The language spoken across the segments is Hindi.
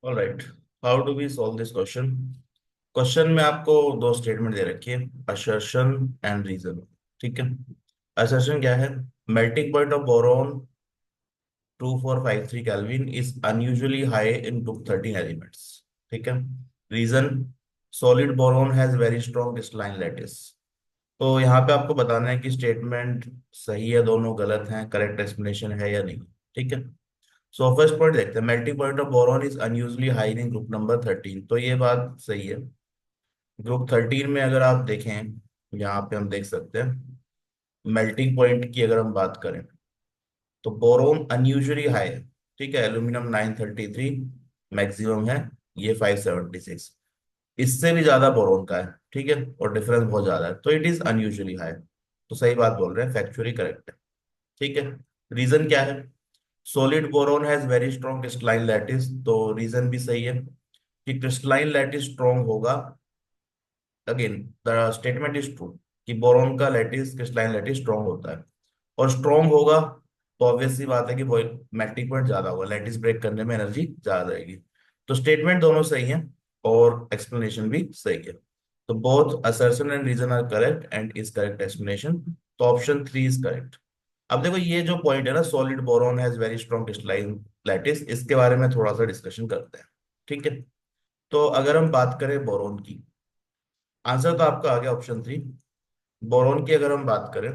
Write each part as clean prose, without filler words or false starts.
Alright, how do we solve this question. Question में आपको दो स्टेटमेंट दे रखी है, असर्शन एंड रीजन। ठीक है। असर्शन क्या है? Melting point of boron 2453 kelvin is unusually high in group 13 elements. ठीक है। Reason, solid boron has very strong crystalline lattice. तो यहाँ पे आपको बताना है कि स्टेटमेंट सही है, दोनों गलत हैं, करेक्ट एक्सप्लेनेशन है या नहीं। ठीक है। सो फर्स्ट पॉइंट देखते हैं, melting point of boron is unusually high in group number 13। तो ये बात सही है। ग्रुप 13 में अगर आप देखें, यहाँ पे हम देख सकते हैं मेल्टिंग पॉइंट की अगर हम बात करें तो बोरोन अनयूजुअली हाई है। ठीक है, एल्यूमिनियम 933 मैक्सिमम है, ये 576। इससे भी ज्यादा बोरोन का है। ठीक है, और डिफरेंस बहुत ज्यादा है, तो इट इज अनयूजुअली हाई। तो सही बात बोल रहे हैं, फैक्चुअली करेक्ट है। ठीक है। रीजन क्या है? Solid boron has very strong crystalline lattice. तो रीजन भी सही है कि क्रिस्टलाइन लैटिस स्ट्रॉन्ग होगा। Again the statement is true कि बोरोन का लैटिस, क्रिस्टलाइन लैटिस स्ट्रॉन्ग होता है। और स्ट्रॉन्ग होगा तो ऑब्वियस सी बात है कि मेल्टिंग पॉइंट ज्यादा होगा, लैटिस ब्रेक करने में एनर्जी ज्यादा रहेगी। तो स्टेटमेंट दोनों सही है और एक्सप्लेनेशन भी सही है। तो both assertion and reason are correct and is correct explanation. तो ऑप्शन 3 इज करेक्ट। अब देखो, ये जो पॉइंट है ना, solid boron has very strong crystalline lattice, इसके बारे में थोड़ा सा डिस्कशन करते हैं। ठीक है। तो अगर हम बात करें बोरॉन की, आंसर तो आपका आ गया ऑप्शन 3। बोरॉन की अगर हम बात करें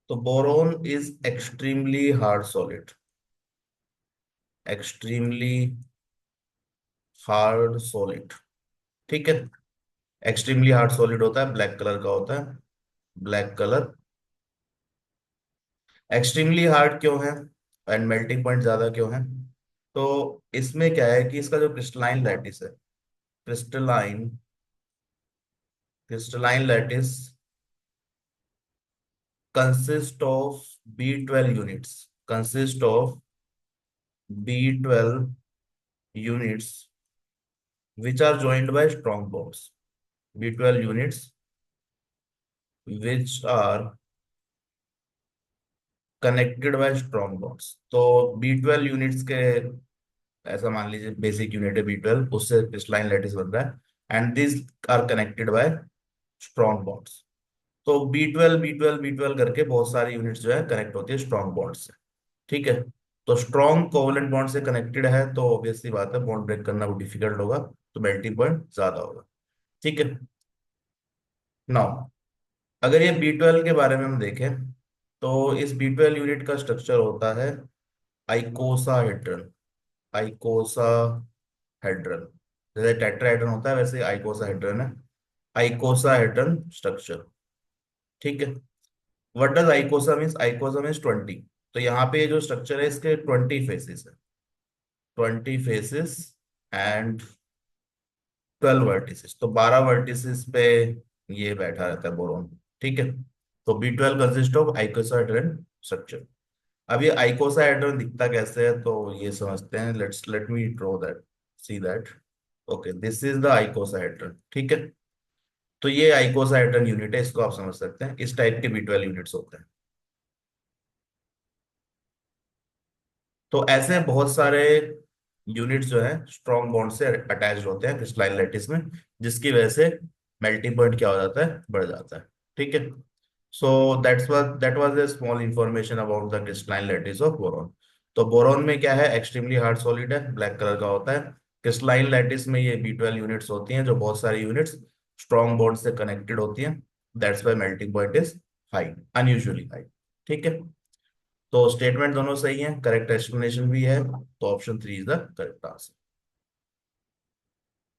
तो boron is extremely hard solid. Extremely hard solid. ठीक है। एक्सट्रीमली हार्ड सॉलिड होता है, ब्लैक कलर का होता है, ब्लैक कलर। एक्सट्रीमली हार्ड क्यों है एंड मेल्टिंग पॉइंट ज्यादा क्यों है? तो इसमें क्या है कि इसका जो क्रिस्टलाइन लैटिस है, crystalline crystalline lattice consist of B12 units, consist of B12 units which are joined by strong bonds, B12 units which are connected by strong bonds। तो B12 यूनिट्स के, ऐसा मान लीजिए बेसिक यूनिट है B12, उससे क्रिस्टलाइन लैटिस बन रहा है and this are connected by strong bonds. तो B12 करके बहुत सारी यूनिट्स जो है कनेक्ट होती है स्ट्रॉन्ग बॉन्ड से। ठीक है। तो स्ट्रॉन्ग कोवलेंट बॉन्ड से कनेक्टेड है तो ऑब्वियसली बात है बॉन्ड ब्रेक करना वो डिफिकल्ट होगा, तो मेल्टिंग पॉइंट ज्यादा होगा। ठीक है। नाउ अगर ये B12 के बारे में हम देखें तो इस B12 यूनिट का स्ट्रक्चर होता है आइकोसाहेड्रन। आइकोसाहेड्रन, जैसे टेट्राहेड्रन होता है वैसे आइकोसाहेड्रन है, आइकोसाहेड्रन स्ट्रक्चर। ठीक है। What does icosa means? Icosa means 20। तो यहाँ पे ये जो स्ट्रक्चर है इसके 20 फेसेस है, 20 फेसेस एंड 12 वर्टिसेस। तो 12 वर्टिसेस पे ये बैठा रहता है बोरोन। ठीक है। तो B12 कंसिस्ट ऑफ आइकोसाहेड्रन स्ट्रक्चर। अब ये आइकोसाहेड्रन दिखता कैसे है तो ये समझते हैं, let me draw that, see that. Okay, this is the icosahedron. ठीक है। तो ये आइकोसाहेड्रन यूनिट है, इसको आप समझ सकते हैं, इस टाइप के B12 यूनिट्स होते हैं। तो ऐसे बहुत सारे यूनिट्स जो है स्ट्रॉन्ग बॉन्ड से अटैच्ड होते हैं क्रिस्टलाइन लैटिस में, जिसकी वजह से मेल्टिंग पॉइंट क्या हो जाता है, बढ़ जाता है। ठीक है। So that was a small information about the crystalline lattice of boron. तो बोरॉन में क्या है, एक्सट्रीमली हार्ड सॉलिड है, ब्लैक कलर का होता है। क्रिस्टलाइन लैटिस में ये B12 यूनिट्स होती हैं, जो बहुत सारी यूनिट्स स्ट्रॉन्ग बॉन्ड से कनेक्टेड होती हैं। That's why melting point is high, unusually high. ठीक है। तो स्टेटमेंट दोनों सही है, करेक्ट एक्सप्लेनेशन भी है, तो option 3 is the correct answer.